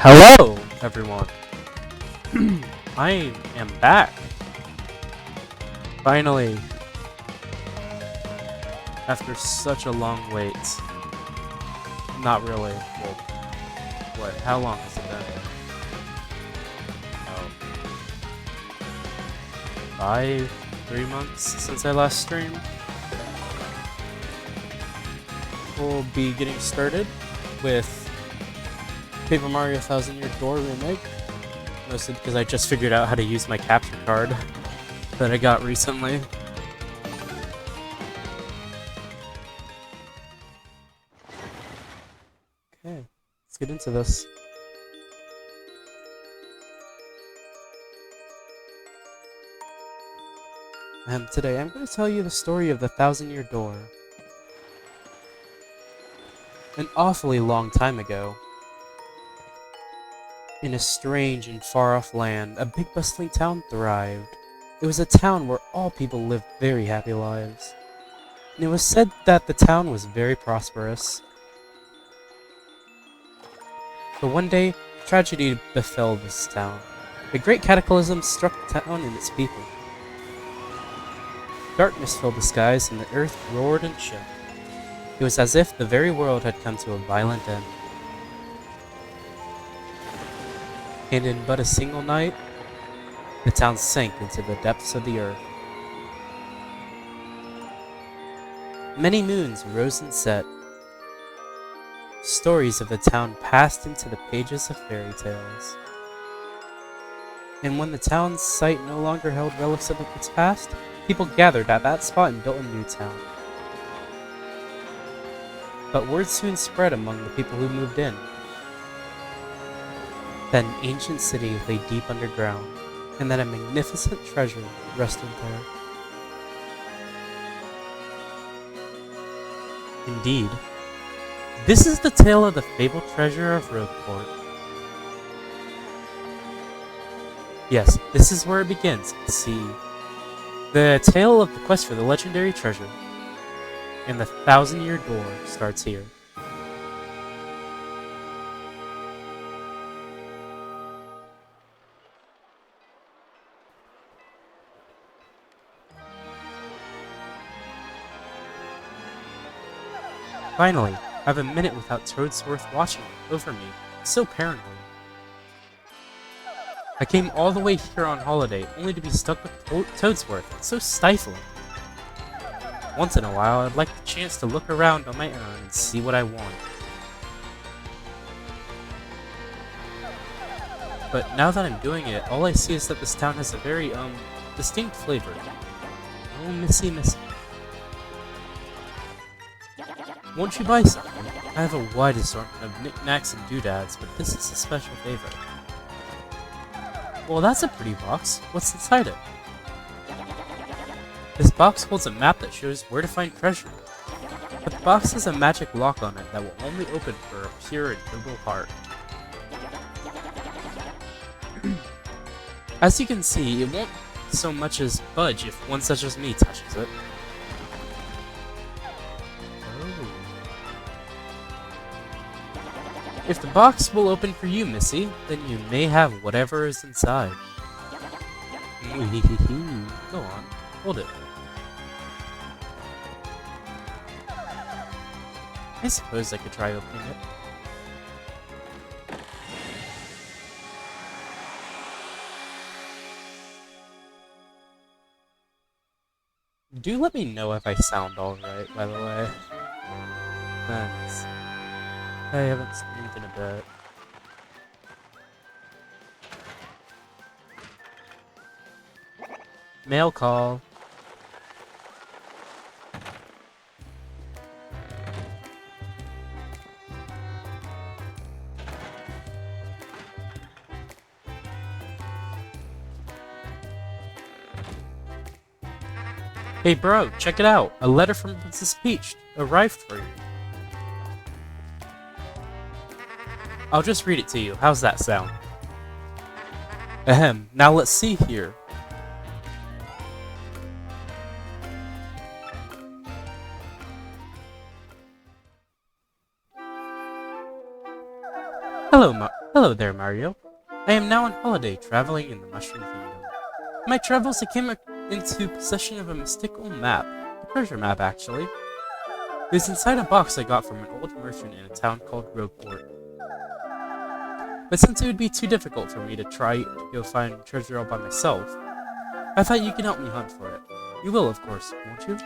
Hello, everyone. I am back. Finally. After such a long wait. Not really. Well, what? How long has it been? Oh. 3 months since I last streamed. We'll be getting started with Paper Mario 1000-Year Door Remake. Mostly because I just figured out how to use my capture card that I got recently. Okay, let's get into this. And today I'm going to tell you the story of the 1000-Year Door. An awfully long time ago, in a strange and far-off land, a big bustling town thrived. It was a town where all people lived very happy lives. And it was said that the town was very prosperous. But one day, tragedy befell this town. A great cataclysm struck the town and its people. Darkness filled the skies and the earth roared and shook. It was as if the very world had come to a violent end. And in but a single night, the town sank into the depths of the earth. Many moons rose and set. Stories of the town passed into the pages of fairy tales. And when the town's site no longer held relics of its past, people gathered at that spot and built a new town. But word soon spread among the people who moved in that an ancient city lay deep underground, and that a magnificent treasure rested there. Indeed, this is the tale of the fabled treasure of Rogueport. Yes, this is where it begins. See, the tale of the quest for the legendary treasure and the 1000-Year Door starts here. Finally, I have a minute without Toadsworth watching over me. So paranoid. I came all the way here on holiday, only to be stuck with Toadsworth. It's so stifling. Once in a while, I'd like the chance to look around on my own and see what I want. But now that I'm doing it, all I see is that this town has a very, distinct flavor. Oh, Missy. Won't you buy something? I have a wide assortment of knickknacks and doodads, but this is a special favorite. Well, that's a pretty box. What's inside it? This box holds a map that shows where to find treasure. But the box has a magic lock on it that will only open for a pure and noble heart. As you can see, it won't so much as budge if one such as me touches it. If the box will open for you, Missy, then you may have whatever is inside. Go on, hold it. I suppose I could try opening it. Do let me know if I sound alright, by the way. Thanks. I haven't streamed in a bit. Mail call. Hey bro, check it out! A letter from Princess Peach arrived for you. I'll just read it to you. How's that sound? Ahem. Now let's see here. Hello there, Mario. I am now on holiday, traveling in the Mushroom Kingdom. In my travels, I came into possession of a mystical map. A treasure map, actually. It was inside a box I got from an old merchant in a town called Rogueport. But since it would be too difficult for me to try to go find treasure all by myself, I thought you could help me hunt for it. You will, of course, won't you?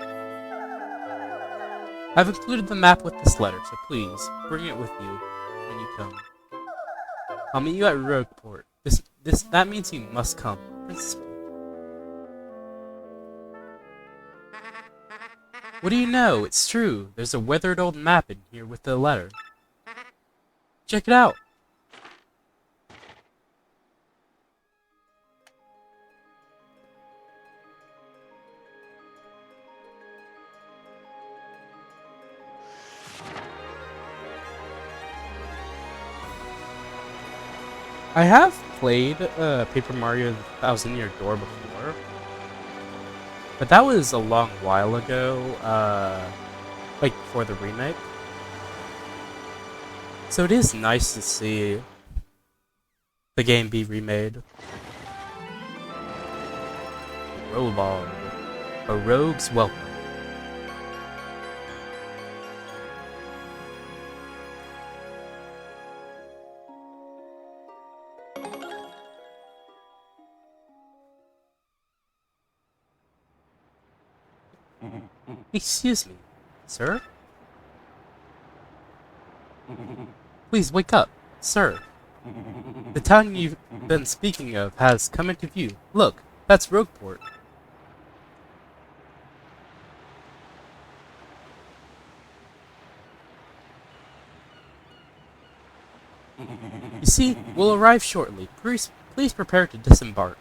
I've included the map with this letter, so please, bring it with you when you come. I'll meet you at Rogueport. That means you must come. Princess. What do you know? It's true. There's a weathered old map in here with the letter. Check it out. I have played Paper Mario Thousand Year Door before, but that was a long while ago, like before the remake. So it is nice to see the game be remade. Prologue, a rogue's welcome. Excuse me, sir? Please wake up, sir. The town you've been speaking of has come into view. Look, that's Rogueport. You see, we'll arrive shortly. Please prepare to disembark.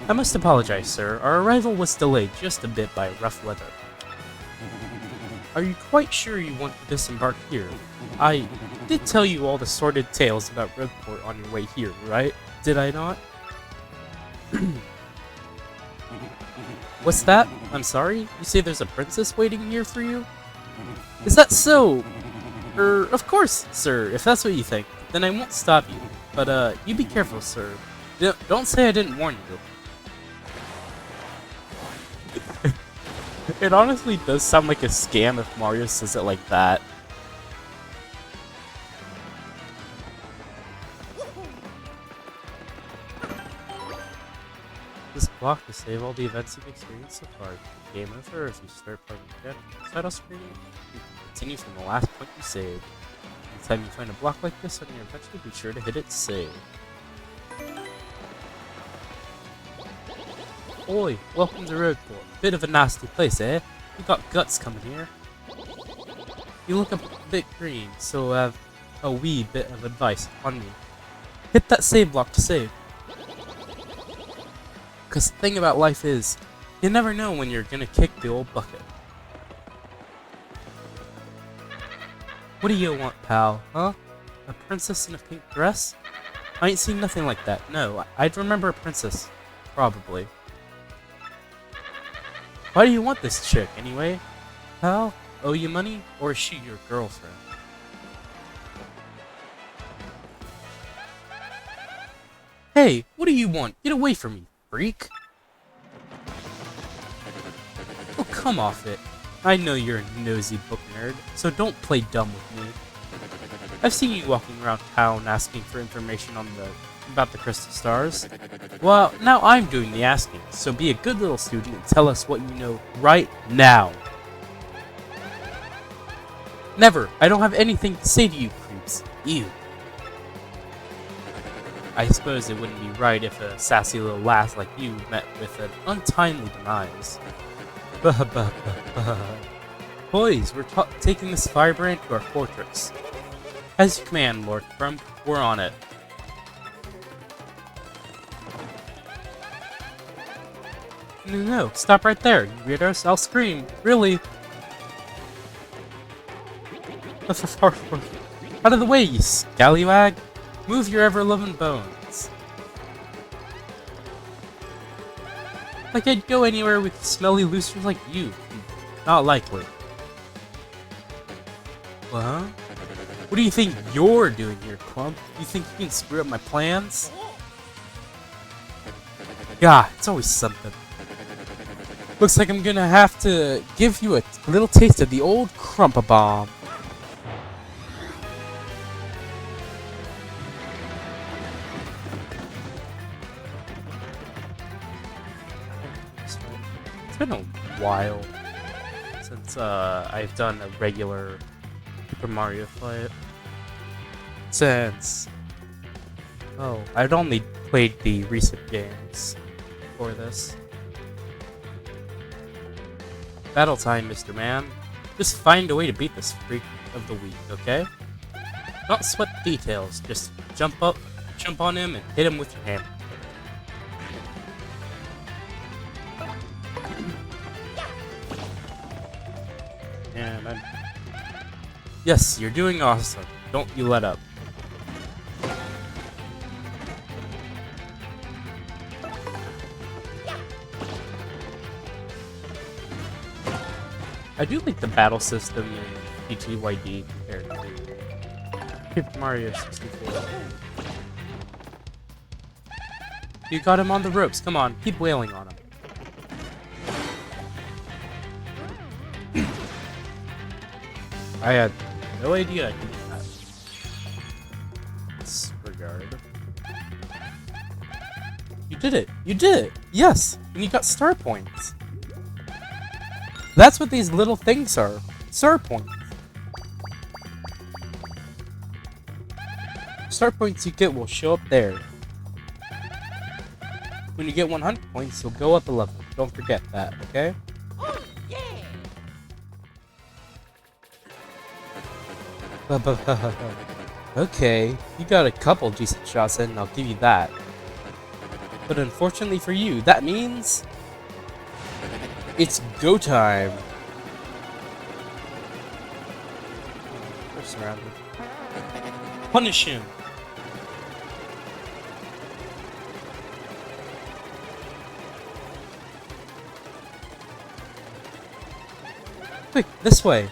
I must apologize, sir. Our arrival was delayed just a bit by rough weather. Are you quite sure you want to disembark here? I did tell you all the sordid tales about Rogueport on your way here, right? Did I not? What's that? I'm sorry? You say there's a princess waiting here for you? Is that so? Of course, sir, if that's what you think. Then I won't stop you. But, you be careful, sir. Don't say I didn't warn you. It honestly does sound like a scam if Mario says it like that. This block to save all the events you've experienced so far. Game over if you start playing again. Title screen, you can continue from the last point you saved. Anytime you find a block like this on your adventure, be sure to hit it save. Oi, welcome to Rogueport. Bit of a nasty place, eh? You got guts coming here. You look a bit green, so have a wee bit of advice on me. Hit that save block to save. Cause the thing about life is, you never know when you're gonna kick the old bucket. What do you want, pal? Huh? A princess in a pink dress? I ain't seen nothing like that. No, I'd remember a princess. Probably. Why do you want this chick, anyway? Pal? Owe you money? Or is she your girlfriend? Hey, what do you want? Get away from me, freak! Oh, come off it. I know you're a nosy book nerd, so don't play dumb with me. I've seen you walking around town asking for information about the crystal stars. Well, now I'm doing the asking, so be a good little student and tell us what you know right now. Never! I don't have anything to say to you, creeps. Ew. I suppose it wouldn't be right if a sassy little lass like you met with an untimely demise. Boys, we're taking this firebrand to our fortress. As you command, Lord Crump, we're on it. No, stop right there, you weirdos, I'll scream, really. Out of the way, you scallywag. Move your ever-loving bones. Like I'd go anywhere with smelly losers like you. Not likely. Well, what do you think you're doing here, Clump? You think you can screw up my plans? Yeah, it's always something. Looks like I'm gonna have to give you a little taste of the old Crumpa-Bomb. It's been a while since I've done a regular Super Mario fight. Since I'd only played the recent games for this. Battle time, Mr. Man. Just find a way to beat this freak of the week, okay? Don't sweat the details. Just jump up, jump on him, and hit him with your hammer. And yes, you're doing awesome. Don't you let up. I do like the battle system in TTYD compared to Super Mario 64. You got him on the ropes. Come on, keep wailing on him. I had no idea I could do that. Disregard. You did it! You did it! Yes! And you got star points. That's what these little things are. Star points. Star points you get will show up there. When you get 100 points, you'll go up a level. Don't forget that, okay? Oh, yeah! Okay, you got a couple decent shots in, and I'll give you that. But unfortunately for you, that means it's go time. We're surrounded. Punish him. Quick, this way.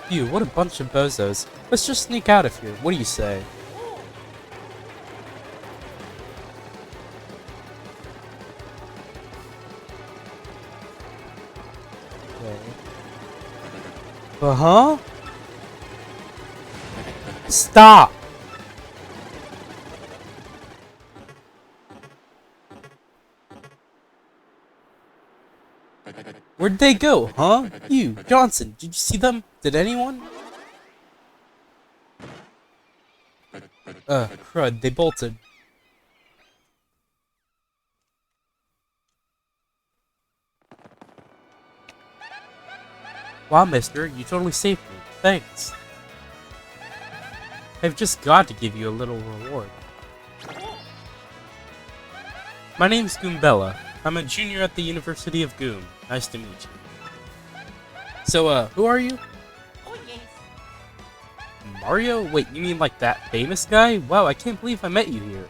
You, what a bunch of bozos. Let's just sneak out of here. What do you say? Uh-huh? Stop! Where'd they go, huh? You, Johnson, did you see them? Did anyone? Crud, they bolted. Wow, mister, you totally saved me. Thanks. I've just got to give you a little reward. My name's Goombella. I'm a junior at the University of Goom. Nice to meet you. So, who are you? Oh, yes. Mario? Wait, you mean like that famous guy? Wow, I can't believe I met you here.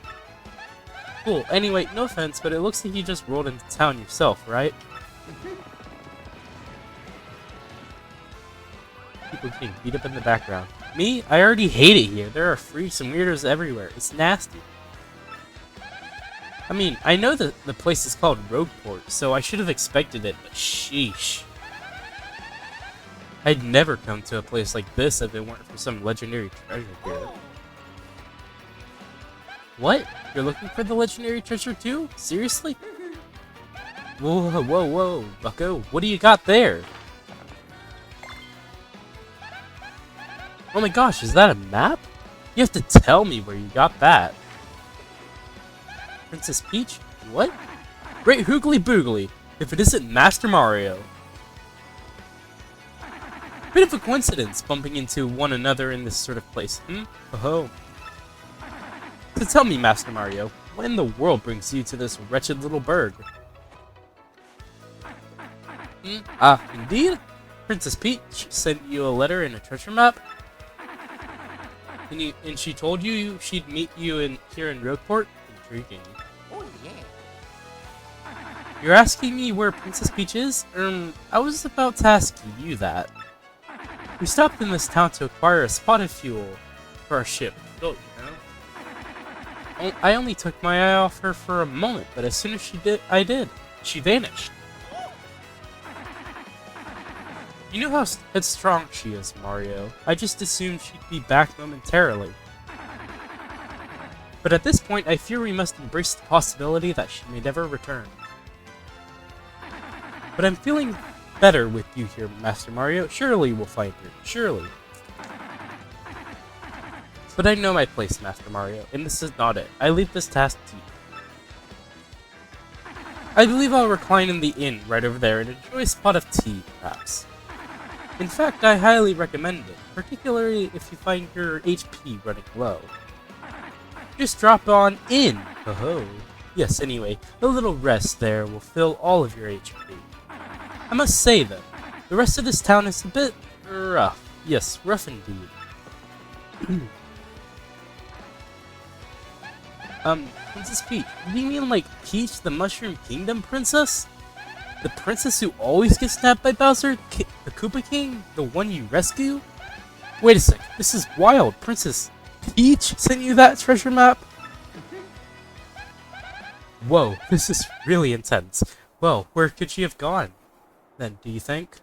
Cool. Anyway, no offense, but it looks like you just rolled into town yourself, right? People getting beat up in the background. Me? I already hate it here. There are freaks and weirdos everywhere. It's nasty. I mean, I know that the place is called Rogueport, so I should have expected it, but sheesh. I'd never come to a place like this if it weren't for some legendary treasure here. What? You're looking for the legendary treasure too? Seriously? Whoa, whoa, whoa, bucko. What do you got there? Oh my gosh, is that a map? You have to tell me where you got that. Princess Peach? What? Great hoogly boogly, if it isn't Master Mario. Bit of a coincidence, bumping into one another in this sort of place, Oh-ho. So tell me, Master Mario, what in the world brings you to this wretched little burg? Indeed? Princess Peach sent you a letter and a treasure map? And she told you she'd meet you here in Rogueport? Intriguing. Oh yeah. You're asking me where Princess Peach is? I was about to ask you that. We stopped in this town to acquire a spotted fuel for our ship. Don't you know? I only took my eye off her for a moment, but as soon as I did. She vanished. You know how headstrong she is, Mario. I just assumed she'd be back momentarily. But at this point, I fear we must embrace the possibility that she may never return. But I'm feeling better with you here, Master Mario. Surely we'll find her. Surely. But I know my place, Master Mario, and this is not it. I leave this task to you. I believe I'll recline in the inn right over there and enjoy a spot of tea, perhaps. In fact, I highly recommend it, particularly if you find your HP running low. Just drop on in! Oh-ho. Yes, anyway, a little rest there will fill all of your HP. I must say, though, the rest of this town is a bit rough. Yes, rough indeed. Princess Peach, do you mean like Peach, the Mushroom Kingdom princess? The princess who always gets snapped by Bowser, the Koopa King? The one you rescue? Wait a sec, this is wild. Princess Peach sent you that treasure map? Whoa, this is really intense. Well, where could she have gone? Then, do you think?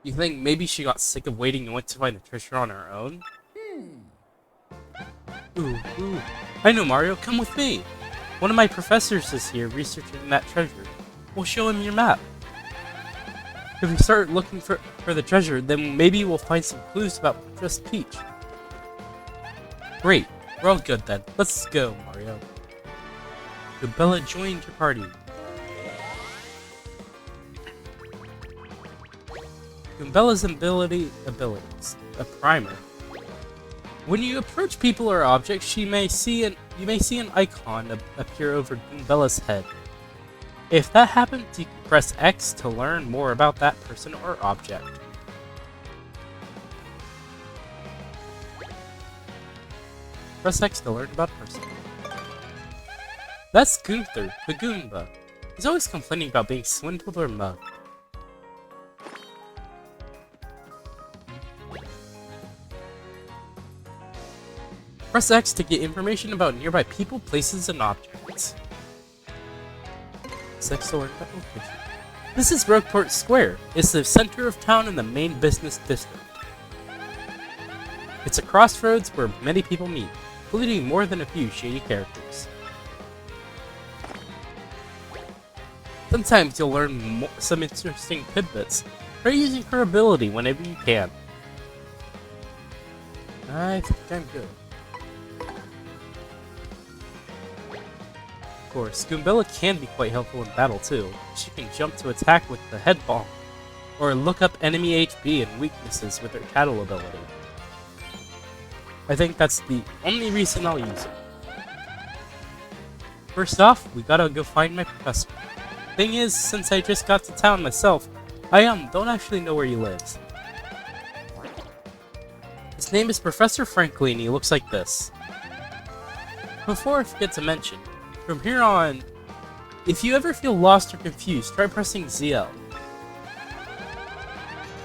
You think maybe she got sick of waiting and went to find the treasure on her own? Ooh. I know, Mario, come with me. One of my professors is here researching that treasure. We'll show him your map. If we start looking for the treasure, then maybe we'll find some clues about just Peach. Great, we're all good then. Let's go, Mario. Bella joined your party. Bella's abilities, a primer. When you approach people or objects, you may see an icon appear over Bella's head. If that happens, you can press X to learn more about that person or object. Press X to learn about person. That's Gunther, the Goomba. He's always complaining about being swindled or mugged. Press X to get information about nearby people, places, and objects. Press X to learn about location. This is Rogueport Square. It's the center of town and the main business district. It's a crossroads where many people meet, including more than a few shady characters. Sometimes you'll learn some interesting tidbits. Try using her ability whenever you can. I think I'm good. Of course, Goombella can be quite helpful in battle too. She can jump to attack with the head bomb, or look up enemy HP and weaknesses with her tattle ability. I think that's the only reason I'll use it. First off, we gotta go find my professor. Thing is, since I just got to town myself, I don't actually know where he lives. His name is Professor Franklin and he looks like this. Before I forget to mention, from here on, if you ever feel lost or confused, try pressing ZL.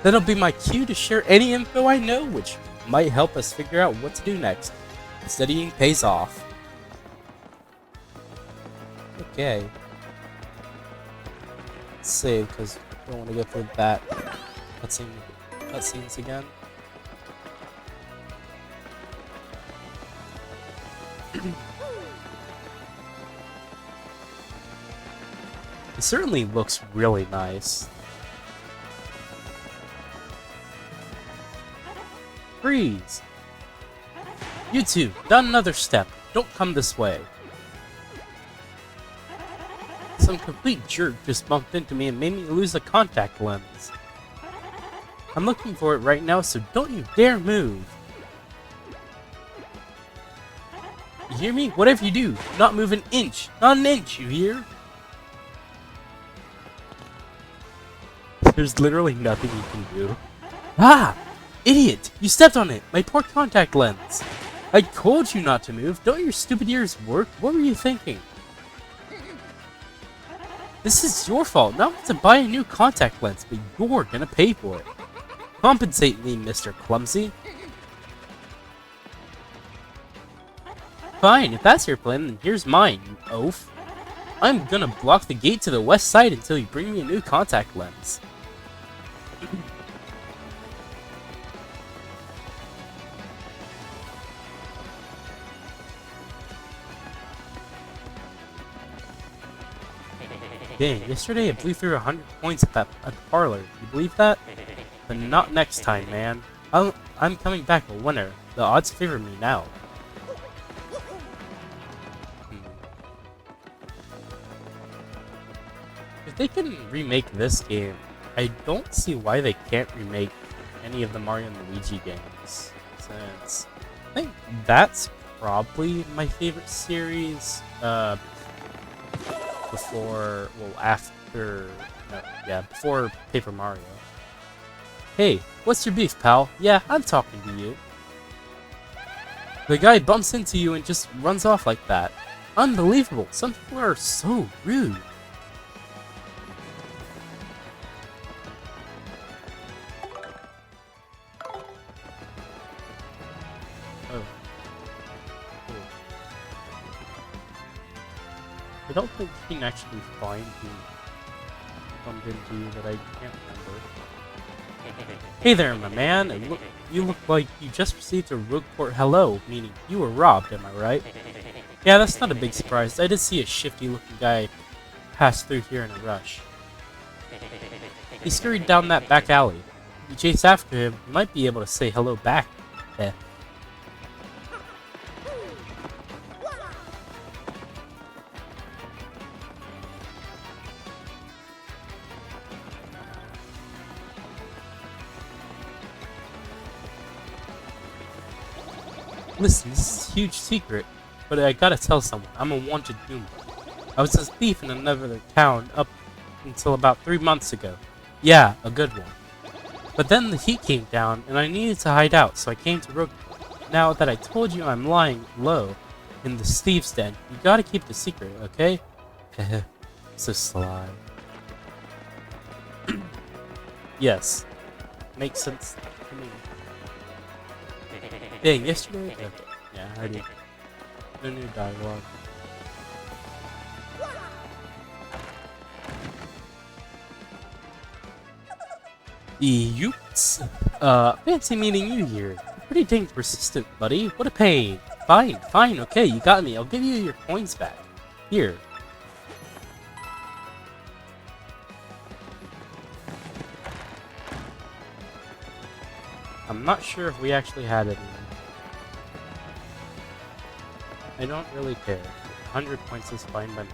That'll be my cue to share any info I know, which might help us figure out what to do next. Studying pays off. Okay. Let's save, because I don't want to go through that cutscenes again. It certainly looks really nice. Freeze! You two, down another step. Don't come this way. Some complete jerk just bumped into me and made me lose a contact lens. I'm looking for it right now, so don't you dare move. You hear me? Whatever you do, not move an inch. Not an inch, you hear? There's literally nothing you can do. Ah! Idiot! You stepped on it! My poor contact lens! I told you not to move! Don't your stupid ears work? What were you thinking? This is your fault! Now I have to buy a new contact lens, but you're gonna pay for it! Compensate me, Mr. Clumsy! Fine, if that's your plan, then here's mine, you oaf! I'm gonna block the gate to the west side until you bring me a new contact lens. Dang, yesterday I blew through 100 points at the parlor. You believe that? But not next time, man. I'm coming back a winner. The odds favor me now. If they can remake this game, I don't see why they can't remake any of the Mario and Luigi games. Since I think that's probably my favorite series. Before Paper Mario. Hey, what's your beef, pal? Yeah, I'm talking to you. The guy bumps into you and just runs off like that. Unbelievable. Some people are so rude. I don't think you can actually find who bumped into you, but I can't remember. Hey there, my man. You look like you just received a report hello, meaning you were robbed, am I right? Yeah, that's not a big surprise. I did see a shifty-looking guy pass through here in a rush. He scurried down that back alley. If you chase after him, you might be able to say hello back. Listen, this is a huge secret, but I gotta tell someone. I'm a wanted Goomba. I was a thief in another town up until about 3 months ago. Yeah, a good one. But then the heat came down, and I needed to hide out, so I came to Rogue. Now that I told you I'm lying low in the thieves' den, you gotta keep the secret, okay? Heh, so sly. Yes, makes sense to me. Dang, yesterday? Okay. Yeah, I did. No new dialogue. Yoops. Fancy meeting you here. Pretty dang persistent, buddy. What a pain. Fine, okay, you got me. I'll give you your coins back. Here. I'm not sure if we actually had any. I don't really care. 100 points is fine by me.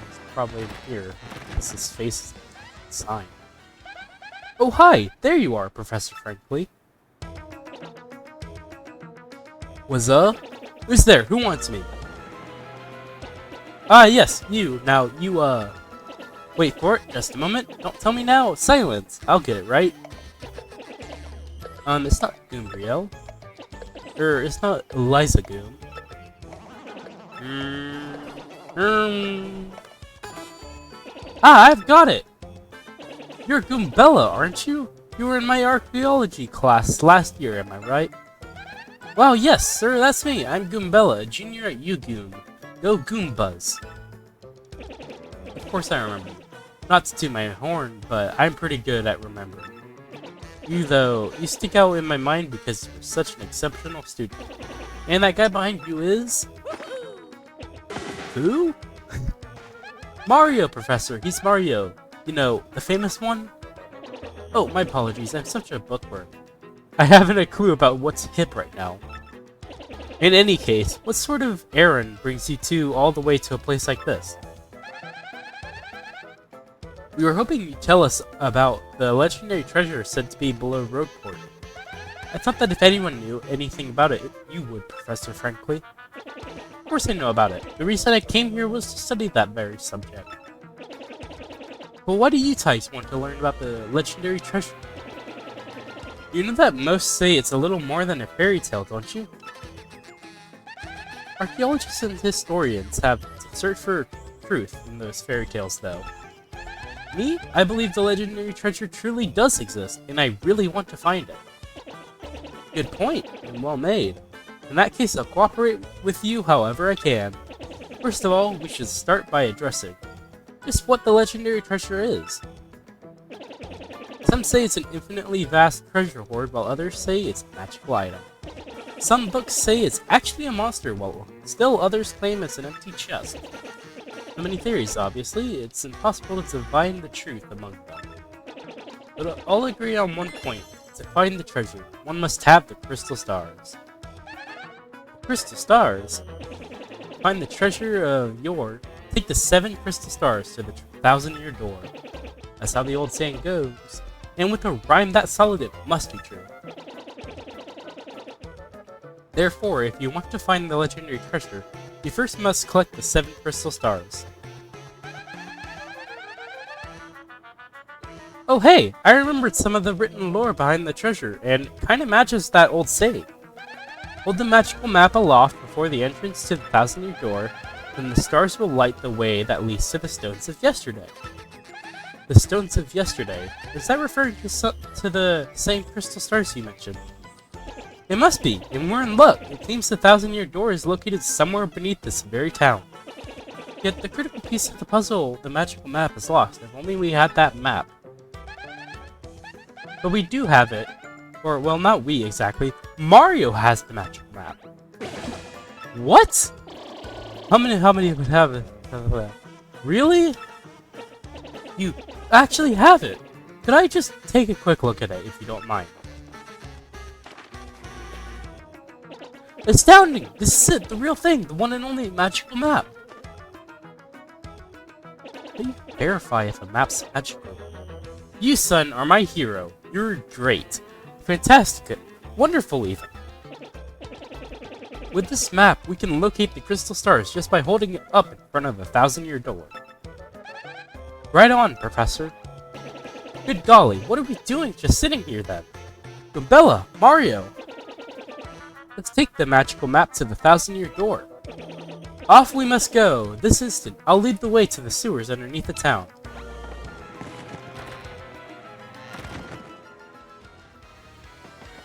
It's probably in here. It's his face sign. Oh, hi! There you are, Professor Frankly. Who's there? Who wants me? Ah, yes, you. Now, you, wait for it. Just a moment. Don't tell me now. Silence. I'll get it right. It's not Goombrielle. It's not Eliza Goom. Ah, I've got it! You're Goombella, aren't you? You were in my archaeology class last year, am I right? Wow, yes, sir, that's me. I'm Goombella, a junior at UGoom. Go Goombas. Of course I remember you. Not to toot my horn, but I'm pretty good at remembering. You, though, you stick out in my mind because you're such an exceptional student. And that guy behind you is... Who? Mario, Professor. He's Mario. You know, the famous one? Oh, my apologies. I'm such a bookworm. I haven't a clue about what's hip right now. In any case, what sort of errand brings you all the way to a place like this? We were hoping you'd tell us about the legendary treasure said to be below Rogueport. I thought that if anyone knew anything about it, you would, Professor Frankly. Of course I know about it. The reason I came here was to study that very subject. But why do you types want to learn about the legendary treasure? You know that most say it's a little more than a fairy tale, don't you? Archaeologists and historians have to search for truth in those fairy tales, though. Me? I believe the legendary treasure truly does exist, and I really want to find it. Good point, and well made. In that case, I'll cooperate with you however I can. First of all, we should start by addressing just what the legendary treasure is. Some say it's an infinitely vast treasure hoard, while others say it's a magical item. Some books say it's actually a monster, while still others claim it's an empty chest. So many theories, obviously, it's impossible to divine the truth among them. But all agree on one point: to find the treasure, one must have the crystal stars. Crystal stars? Find the treasure of yore, take the 7 crystal stars to the 1,000-year door. That's how the old saying goes. And with a rhyme that solid, it must be true. Therefore, if you want to find the legendary treasure, you first must collect the 7 crystal stars. Oh hey, I remembered some of the written lore behind the treasure, and it kinda matches that old saying. Hold the magical map aloft before the entrance to the 1,000-year door, then the stars will light the way that leads to the stones of yesterday. The stones of yesterday, is that referring to the same crystal stars you mentioned? It must be, and we're in luck. It seems the 1,000-year door is located somewhere beneath this very town. Yet the critical piece of the puzzle, the magical map, is lost. If only we had that map. But we do have it. Or, well, not we exactly. Mario has the magical map. What? How many would have it? Really? You actually have it. Could I just take a quick look at it, if you don't mind? Astounding! This is it, the real thing, the one and only magical map. How do you verify if a map's magical? You, son, are my hero. You're great. Fantastic. Wonderful, even. With this map, we can locate the crystal stars just by holding it up in front of the 1,000-year door. Right on, Professor. Good golly, what are we doing just sitting here then? Bella, Mario! Let's take the magical map to the 1,000-year door. Off we must go. This instant, I'll lead the way to the sewers underneath the town.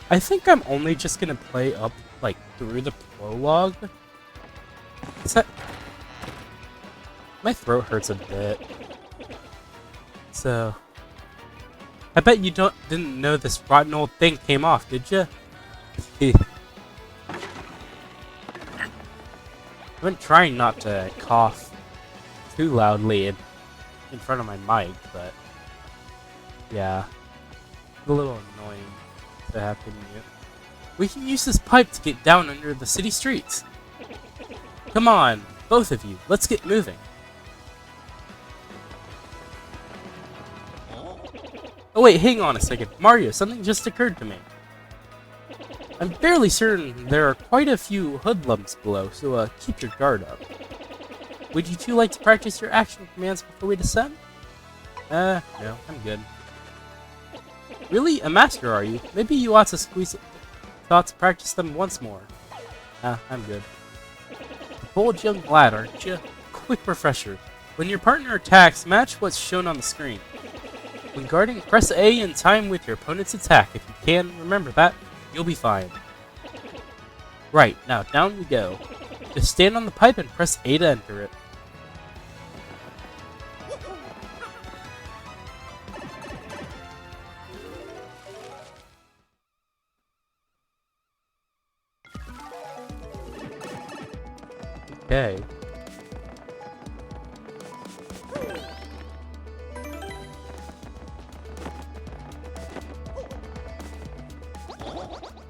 I think I'm only just gonna play up, like, through the prologue. Is that... My throat hurts a bit. So... I bet you didn't know this rotten old thing came off, did ya? I've been trying not to cough too loudly in front of my mic, but... Yeah. It's a little annoying to happen to you. We can use this pipe to get down under the city streets. Come on, both of you, let's get moving. Oh wait, hang on a second. Mario, something just occurred to me. I'm fairly certain there are quite a few hoodlums below, so keep your guard up. Would you two like to practice your action commands before we descend? No, I'm good. Really? A master, are you? Maybe you ought to practice them once more. I'm good. A bold young lad, aren't you? Quick refresher. When your partner attacks, match what's shown on the screen. When guarding, press A in time with your opponent's attack. If you can, remember that, you'll be fine. Right, now down we go. Just stand on the pipe and press A to enter it. Okay.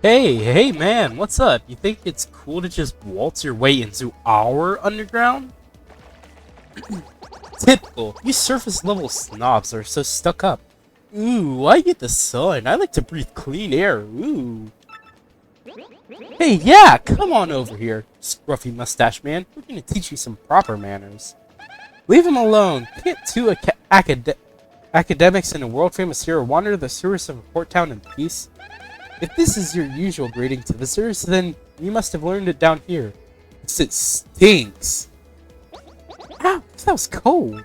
Hey man, what's up? You think it's cool to just waltz your way into our underground? Typical. You surface level snobs are so stuck up. Ooh, I get the sun. I like to breathe clean air. Ooh. Hey, yeah, come on over here, scruffy mustache man. We're gonna teach you some proper manners. Leave him alone. Can't two academics and a world-famous hero wander the sewers of a port town in peace? If this is your usual greeting to visitors, then you must have learned it down here. It stinks. Ow, that was cold.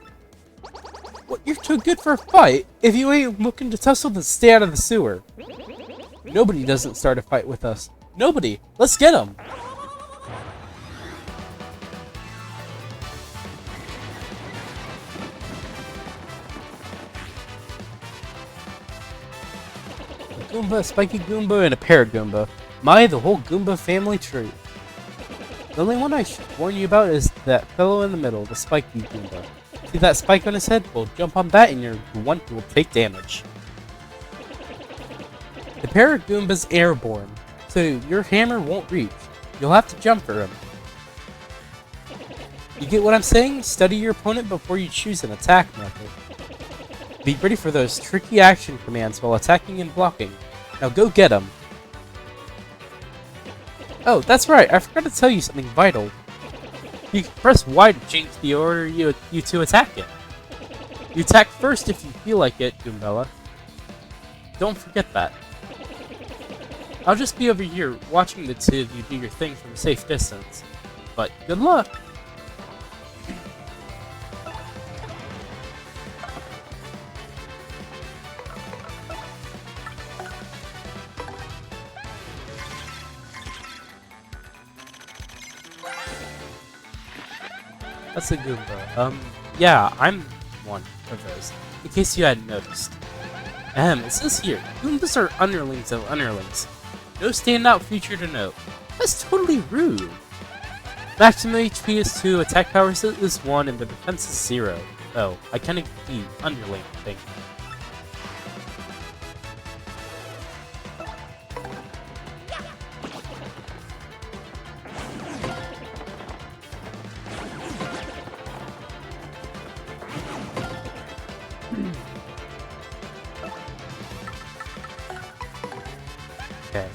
What, you're too good for a fight? If you ain't looking to tussle, then stay out of the sewer. Nobody doesn't start a fight with us. Nobody. Let's get him. A Goomba, a Spiky Goomba, and a Paragoomba. The whole Goomba family tree. The only one I should warn you about is that fellow in the middle, the Spiky Goomba. See that spike on his head? Well, jump on that and your one will take damage. The Paragoomba's airborne, so your hammer won't reach. You'll have to jump for him. You get what I'm saying? Study your opponent before you choose an attack method. Be ready for those tricky action commands while attacking and blocking. Now go get him. Oh, that's right, I forgot to tell you something vital. You can press Y to change the order you to attack it. You attack first if you feel like it, Goombella. Don't forget that. I'll just be over here watching the two of you do your thing from a safe distance. But good luck! That's a Goomba. Yeah, I'm one of those, in case you hadn't noticed. It says here, Goombas are underlings of underlings. No standout feature to note. That's totally rude. Maximum HP is 2, attack power is 1, and the defense is 0. Oh, I kinda get the underling thing. Okay.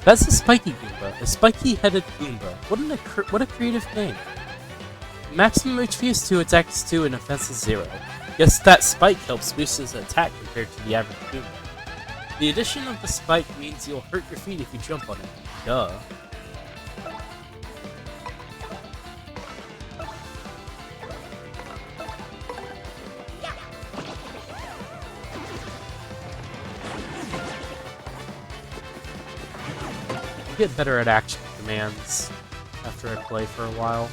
That's a Spiky Goomba, a spiky-headed Goomba. What a creative name. Maximum HP is 2, attack is 2, and defense is 0. Guess that spike helps boost his attack compared to the average Goomba. The addition of the spike means you'll hurt your feet if you jump on it. Duh. Get better at action commands after I play for a while.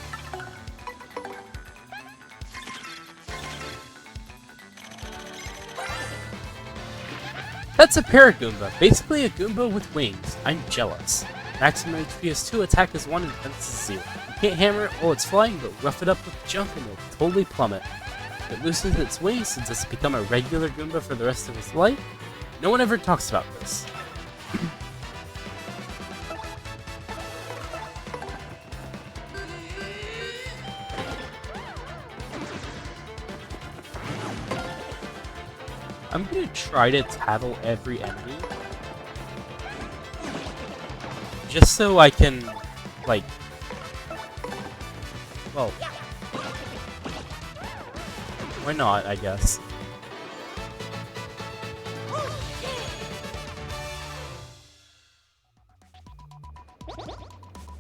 That's a Paragoomba, basically a Goomba with wings. I'm jealous. Maximum HP is 2, attack is 1, and defense is 0. You can't hammer it while it's flying, but rough it up with jump and it'll totally plummet. If it loses its wings, does it become a regular Goomba for the rest of its life? No one ever talks about this. I'm gonna try to tattle every enemy. Just so I can, like... Well... Why not, I guess.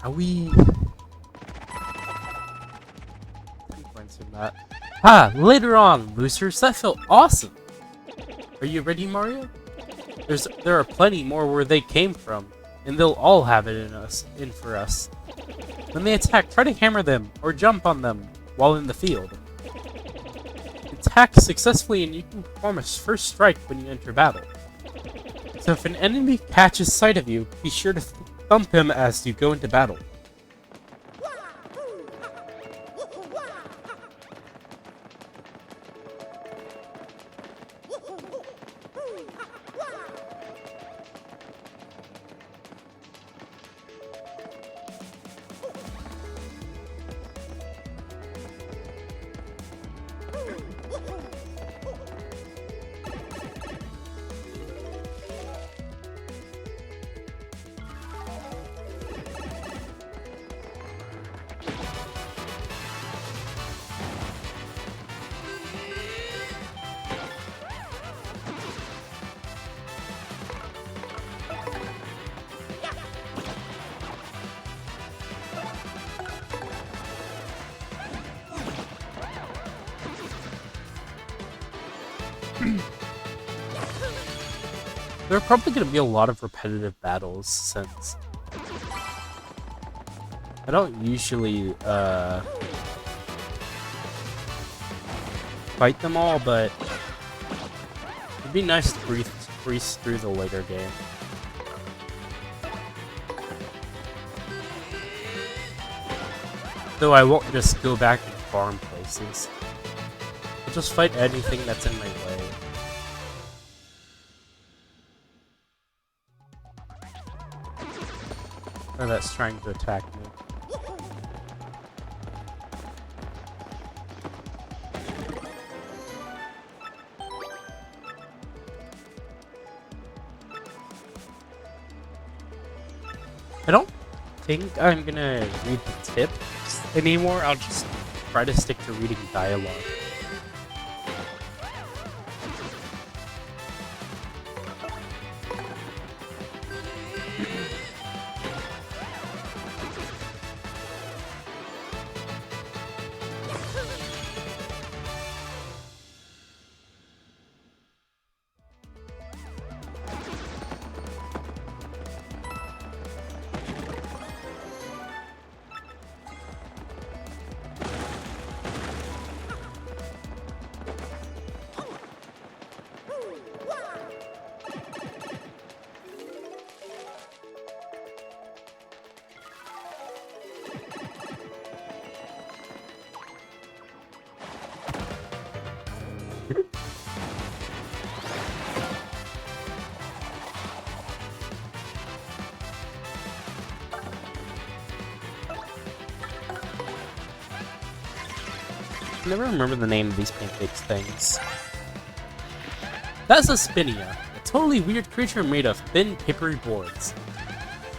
Are we... points from that. Ha! Later on, losers! That felt awesome! Are you ready, Mario? There are plenty more where they came from, and they'll all have it in for us. When they attack, try to hammer them, or jump on them, while in the field. Attack successfully and you can perform a first strike when you enter battle. So if an enemy catches sight of you, be sure to thump him as you go into battle. There are probably going to be a lot of repetitive battles since I don't usually fight them all, but it'd be nice to breeze through the later game. Though I won't just go back and farm places. I'll just fight anything that's in my way. Or that's trying to attack me. I don't think I'm gonna read the tips anymore. I'll just try to stick to reading dialogue. I never remember the name of these pancakes things. That's a spinia, a totally weird creature made of thin, papery boards.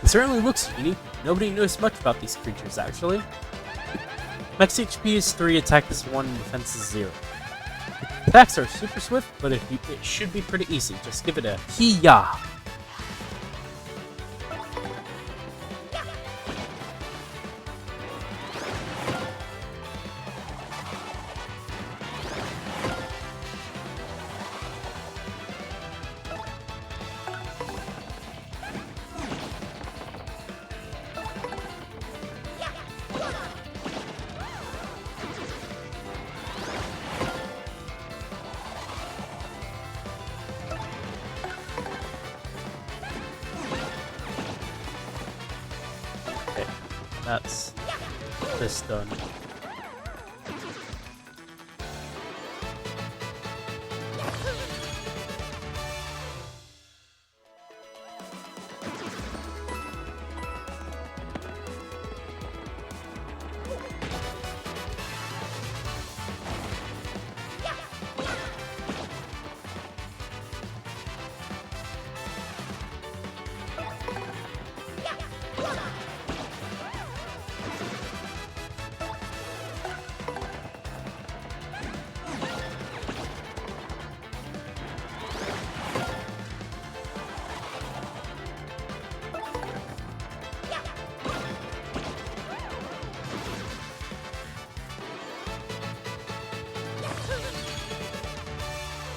It certainly looks unique. Nobody knows much about these creatures, actually. Max HP is 3, attack is 1, defense is 0. Attacks are super swift, but it should be pretty easy. Just give it a Hiya! That's this done.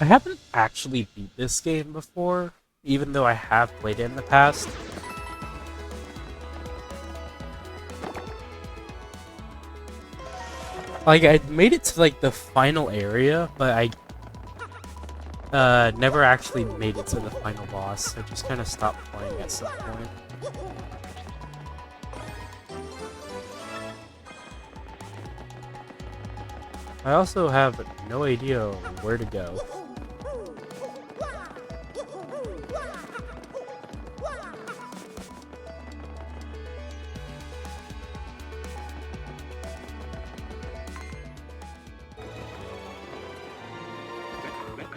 I haven't actually beat this game before, even though I have played it in the past. Like, I made it to, like, the final area, but I never actually made it to the final boss. I just kind of stopped playing at some point. I also have no idea where to go.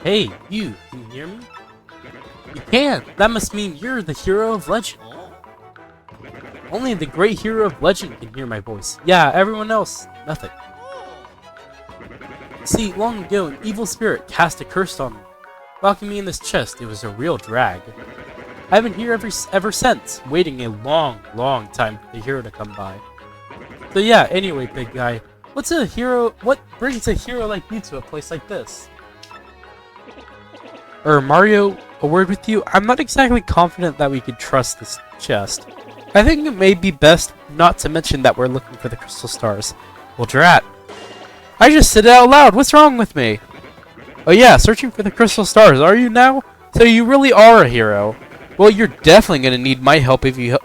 Hey, you! Can you hear me? You can! That must mean you're the hero of legend! Only the great hero of legend can hear my voice. Yeah, everyone else, nothing. See, long ago, an evil spirit cast a curse on me. Locking me in this chest, it was a real drag. I've been here ever since, waiting a long, long time for the hero to come by. So yeah, anyway, big guy, what brings a hero like you to a place like this? Mario, a word with you? I'm not exactly confident that we could trust this chest. I think it may be best not to mention that we're looking for the crystal stars. Well, drat. I just said it out loud. What's wrong with me? Oh yeah, searching for the crystal stars, are you now? So you really are a hero. Well, you're definitely gonna need my help if you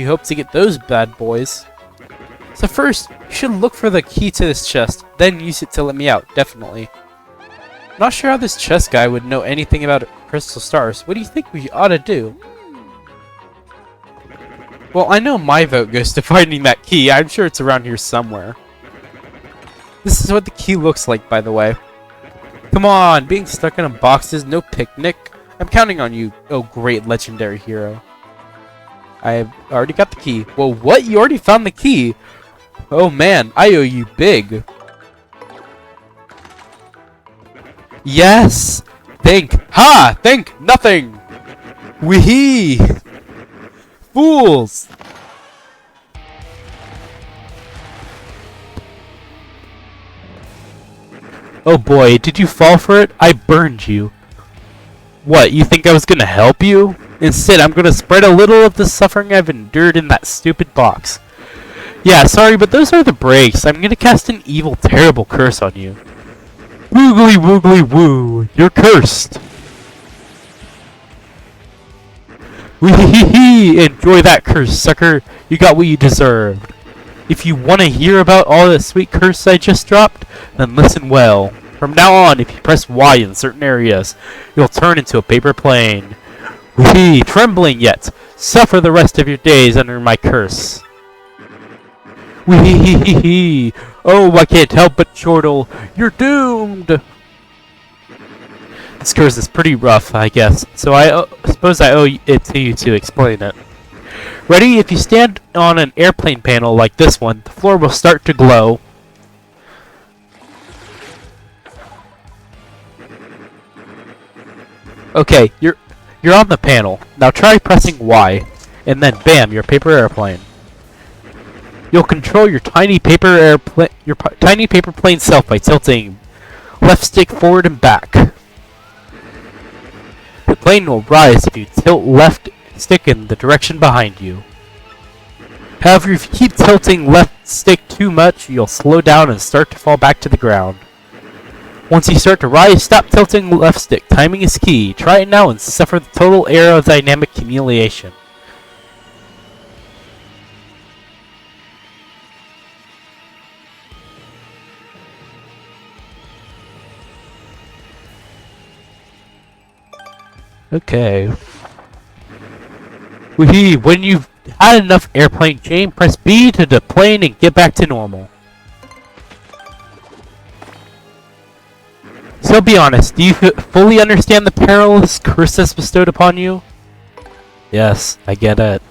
hope to get those bad boys. So first, you should look for the key to this chest, then use it to let me out, definitely. Not sure how this chest guy would know anything about crystal stars. What do you think we ought to do? Well, I know my vote goes to finding that key. I'm sure it's around here somewhere. This is what the key looks like, by the way. Come on, being stuck in a box is no picnic. I'm counting on you, oh great legendary hero. I've already got the key. Well, what? You already found the key? Oh man, I owe you big. Yes! Think! Ha! Think nothing! Wee! Fools! Oh boy, did you fall for it? I burned you. What, you think I was gonna help you? Instead, I'm gonna spread a little of the suffering I've endured in that stupid box. Yeah, sorry, but those are the breaks. I'm gonna cast an evil, terrible curse on you. Woogly woogly woo! You're cursed! Wee-hee-hee! Enjoy that curse, sucker! You got what you deserved. If you want to hear about all the sweet curse I just dropped, then listen well. From now on, if you press Y in certain areas, you'll turn into a paper plane. Wee! Trembling yet! Suffer the rest of your days under my curse. Wee-hee-hee-hee! Oh, I can't help but chortle. You're doomed! This curse is pretty rough, I guess, so I suppose I owe it to you to explain it. Ready? If you stand on an airplane panel like this one, the floor will start to glow. Okay, you're on the panel. Now try pressing Y, and then bam, your paper airplane. You'll control your tiny paper plane self by tilting left stick forward and back. The plane will rise if you tilt left stick in the direction behind you. However, if you keep tilting left stick too much, you'll slow down and start to fall back to the ground. Once you start to rise, stop tilting left stick. Timing is key. Try it now and suffer the total aerodynamic humiliation. Okay. Wee! When you've had enough airplane chain, press B to deplane and get back to normal. So be honest, do you fully understand the perilous curse that's bestowed upon you? Yes, I get it.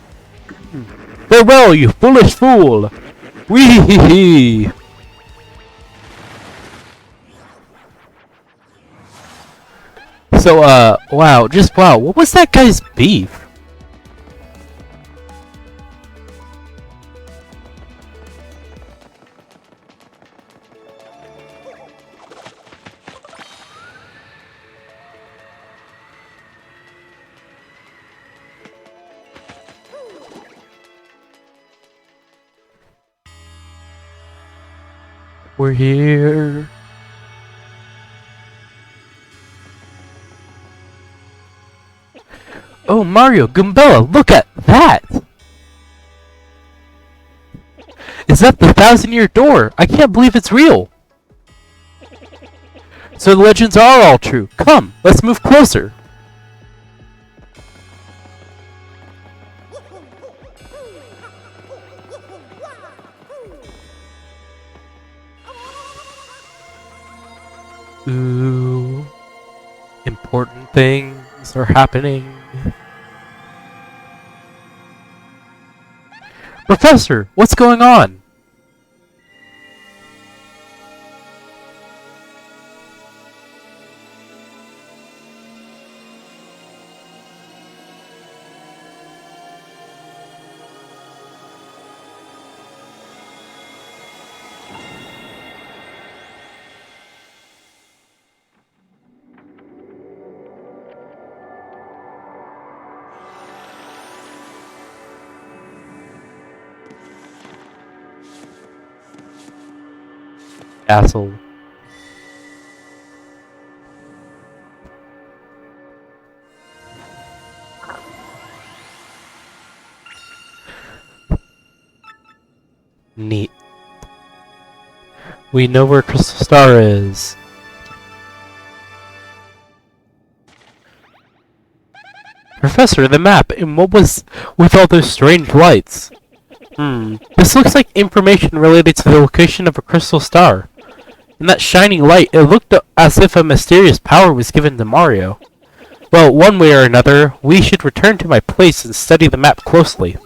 Farewell, you foolish fool! Wee hee hee! So, wow, just wow, what was that guy's beef? We're here. Oh, Mario, Goombella, look at that! Is that the 1,000-year door? I can't believe it's real! So the legends are all true. Come, let's move closer. Ooh. Important things are happening. Professor, what's going on? castle. Neat. We know where Crystal Star is. Professor, the map, and what was with all those strange lights? This looks like information related to the location of a crystal star. In that shining light, it looked as if a mysterious power was given to Mario. Well, one way or another, we should return to my place and study the map closely.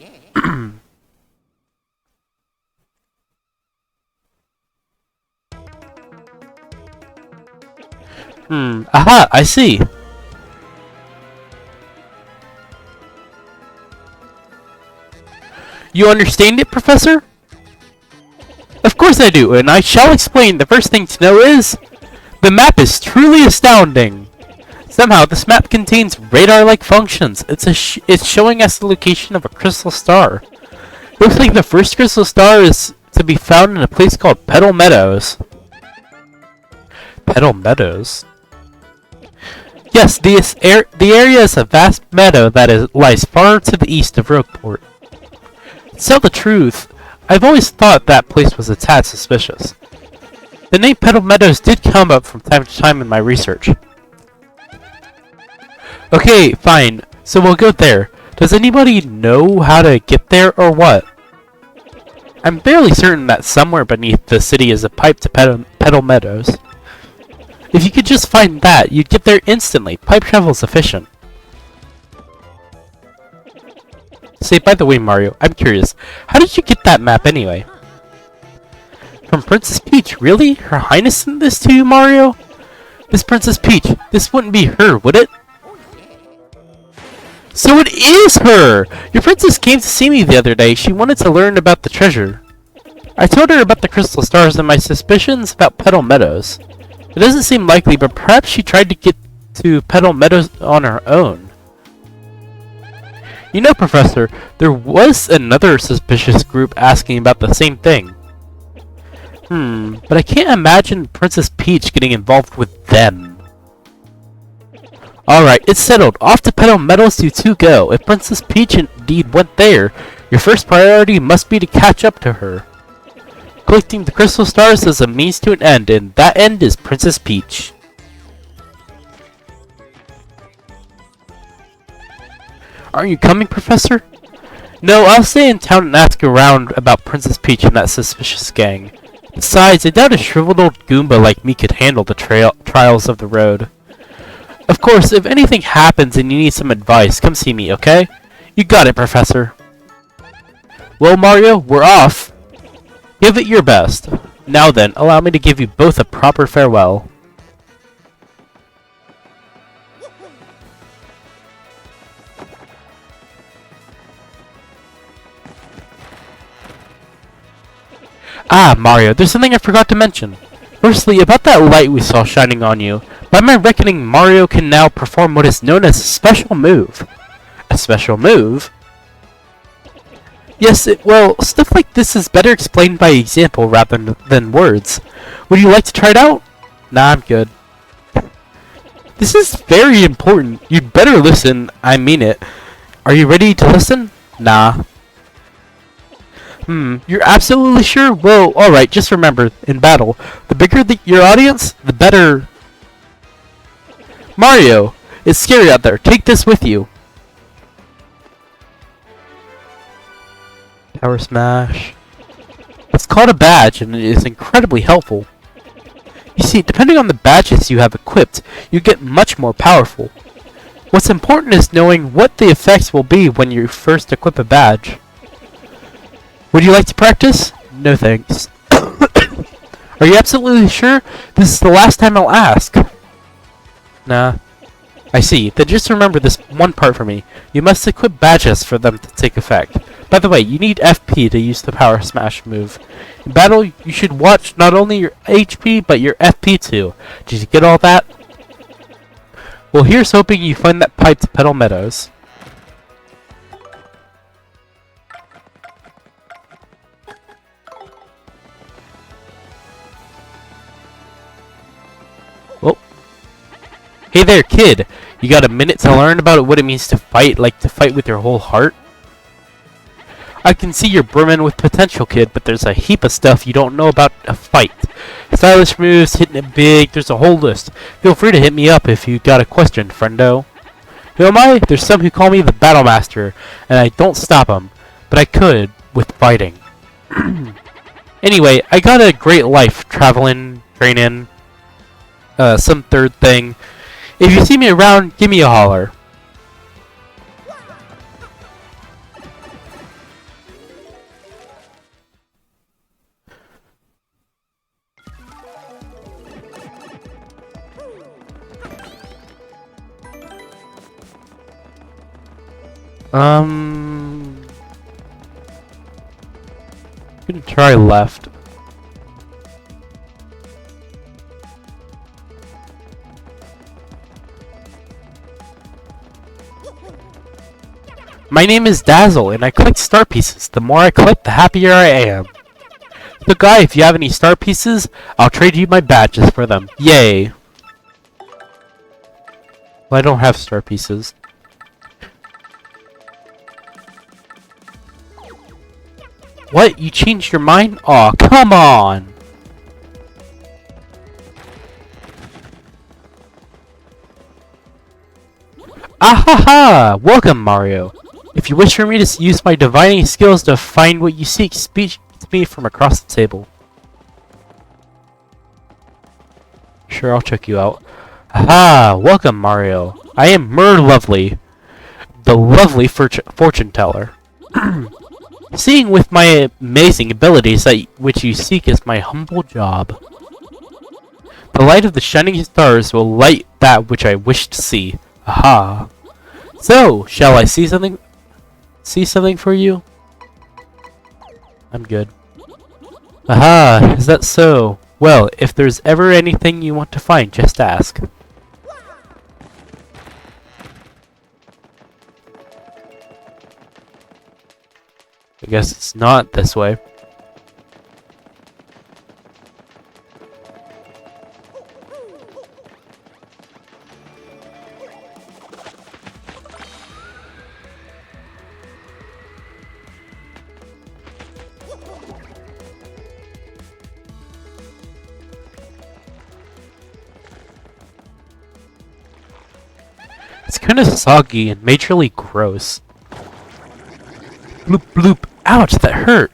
Aha, I see. You understand it, Professor? Of course I do, and I shall explain. The first thing to know is, the map is truly astounding. Somehow, this map contains radar-like functions. It's showing us the location of a crystal star. Looks like the first crystal star is to be found in a place called Petal Meadows. Petal Meadows? Yes, the area is a vast meadow that lies far to the east of Rogueport. To tell the truth, I've always thought that place was a tad suspicious. The name Petal Meadows did come up from time to time in my research. Okay, fine, so we'll go there. Does anybody know how to get there or what? I'm fairly certain that somewhere beneath the city is a pipe to Petal Meadows. If you could just find that, you'd get there instantly. Pipe travel's efficient. Say, by the way, Mario, I'm curious. How did you get that map anyway? From Princess Peach, really? Her Highness sent this to you, Mario? This Princess Peach, this wouldn't be her, would it? So it is her! Your princess came to see me the other day. She wanted to learn about the treasure. I told her about the crystal stars and my suspicions about Petal Meadows. It doesn't seem likely, but perhaps she tried to get to Petal Meadows on her own. You know, Professor, there was another suspicious group asking about the same thing. But I can't imagine Princess Peach getting involved with them. Alright, it's settled. Off to Petal Meadows you two go. If Princess Peach indeed went there, your first priority must be to catch up to her. Collecting the crystal stars is a means to an end, and that end is Princess Peach. Aren't you coming, Professor? No, I'll stay in town and ask around about Princess Peach and that suspicious gang. Besides, I doubt a shriveled old Goomba like me could handle the trials of the road. Of course, if anything happens and you need some advice, come see me, okay? You got it, Professor. Well, Mario, we're off. Give it your best. Now then, allow me to give you both a proper farewell. Ah, Mario, there's something I forgot to mention. Firstly, about that light we saw shining on you. By my reckoning, Mario can now perform what is known as a special move. A special move? Yes, well, stuff like this is better explained by example rather than words. Would you like to try it out? Nah, I'm good. This is very important. You'd better listen. I mean it. Are you ready to listen? Nah. You're absolutely sure? Well, alright, just remember, in battle, the bigger your audience, the better... Mario! It's scary out there. Take this with you. Power Smash. It's called a badge, and it is incredibly helpful. You see, depending on the badges you have equipped, you get much more powerful. What's important is knowing what the effects will be when you first equip a badge. Would you like to practice? No thanks. Are you absolutely sure? This is the last time I'll ask. Nah. I see. Then just remember this one part for me. You must equip badges for them to take effect. By the way, you need FP to use the Power Smash move. In battle, you should watch not only your HP, but your FP too. Did you get all that? Well, here's hoping you find that pipe to Petal Meadows. Hey there, kid! You got a minute to learn about what it means to fight, like to fight with your whole heart? I can see you're brimming with potential, kid, but there's a heap of stuff you don't know about a fight. Stylish moves, hitting it big, there's a whole list. Feel free to hit me up if you got a question, friendo. Who am I? There's some who call me the Battle Master, and I don't stop 'em, but I could with fighting. Anyway, I got a great life traveling, training, some third thing. If you see me around, give me a holler. Gonna try left. My name is Dazzle, and I collect star pieces. The more I collect, the happier I am. So guy, if you have any star pieces, I'll trade you my badges for them. Yay! Well, I don't have star pieces. What? You changed your mind? Aw, come on! Ahaha! Welcome, Mario! If you wish for me to use my divining skills to find what you seek, speak to me from across the table. Sure, I'll check you out. Aha! Welcome, Mario! I am Lovely, the lovely fortune teller. Seeing with my amazing abilities that which you seek is my humble job. The light of the shining stars will light that which I wish to see. Aha! So, shall I see something? See something for you? I'm good. Aha! Is that so? Well, if there's ever anything you want to find, just ask. I guess it's not this way. It's kind of soggy and majorly gross. Bloop bloop. Ouch, that hurt.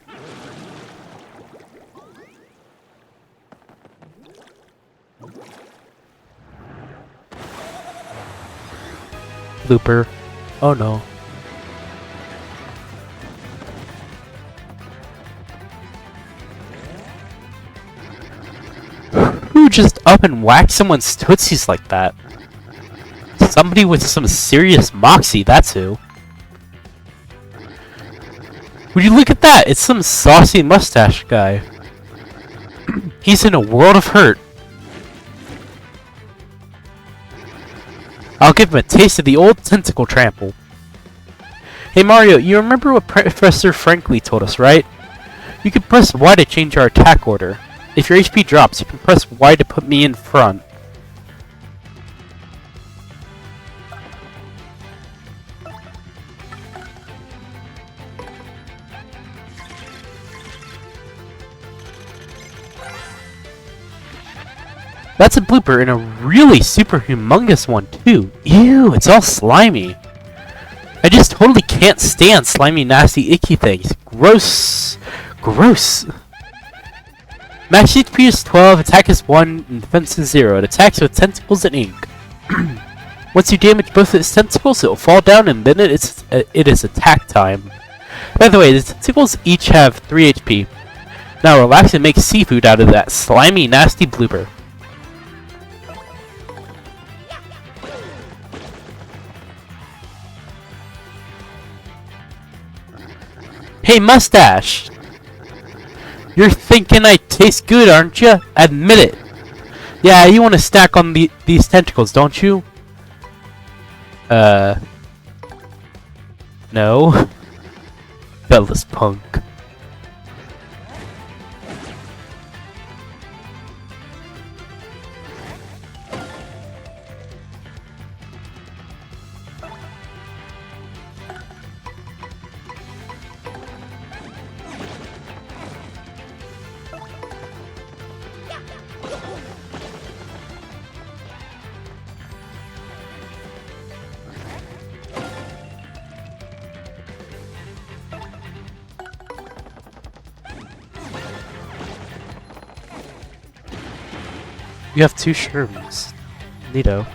Blooper. Oh no. Who just up and whacked someone's tootsies like that? Somebody with some serious moxie, that's who. Would you look at that? It's some saucy mustache guy. He's in a world of hurt. I'll give him a taste of the old tentacle trample. Hey Mario, you remember what Professor Frankly told us, right? You can press Y to change our attack order. If your HP drops, you can press Y to put me in front. That's a blooper, and a really super humongous one, too. Ew, it's all slimy. I just totally can't stand slimy, nasty, icky things. Gross. Gross. Max HP is 12, attack is 1, and defense is 0. It attacks with tentacles and ink. Once you damage both its tentacles, it will fall down, and then it is attack time. By the way, the tentacles each have 3 HP. Now relax and make seafood out of that slimy, nasty blooper. Hey, mustache! You're thinking I taste good, aren't you? Admit it! Yeah, you want to stack on these tentacles, don't you? No. Beltless punk. You have 2 shrooms. Neato.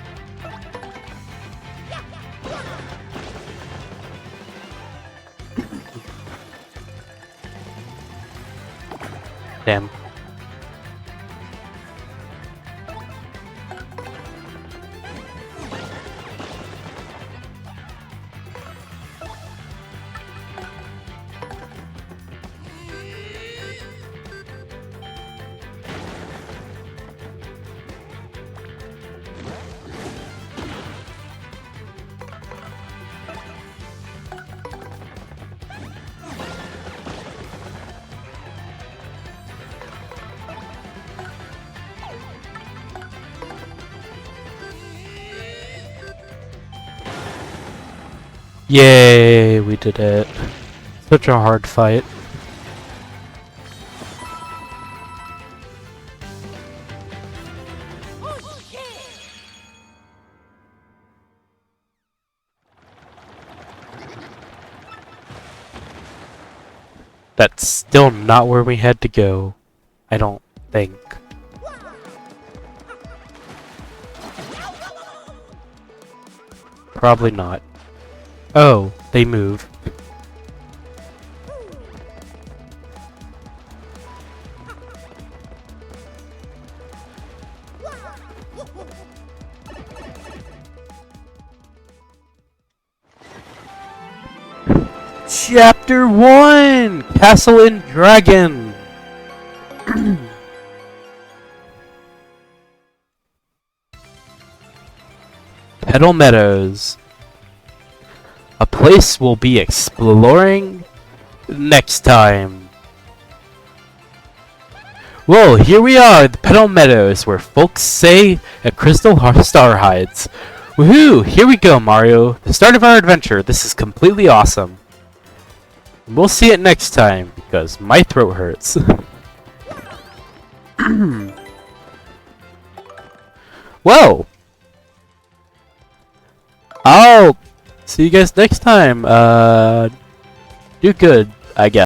Damn. Yay, we did it. Such a hard fight. That's still not where we had to go. I don't think. Probably not. Oh, they move. Chapter 1! Castle and Dragon! Petal Meadows. A place we'll be exploring next time. Well, here we are, the Petal Meadows, where folks say a crystal star hides. Woohoo! Here we go, Mario. The start of our adventure. This is completely awesome. We'll see it next time, because my throat hurts. Well, I'll see you guys next time. Do good, I guess.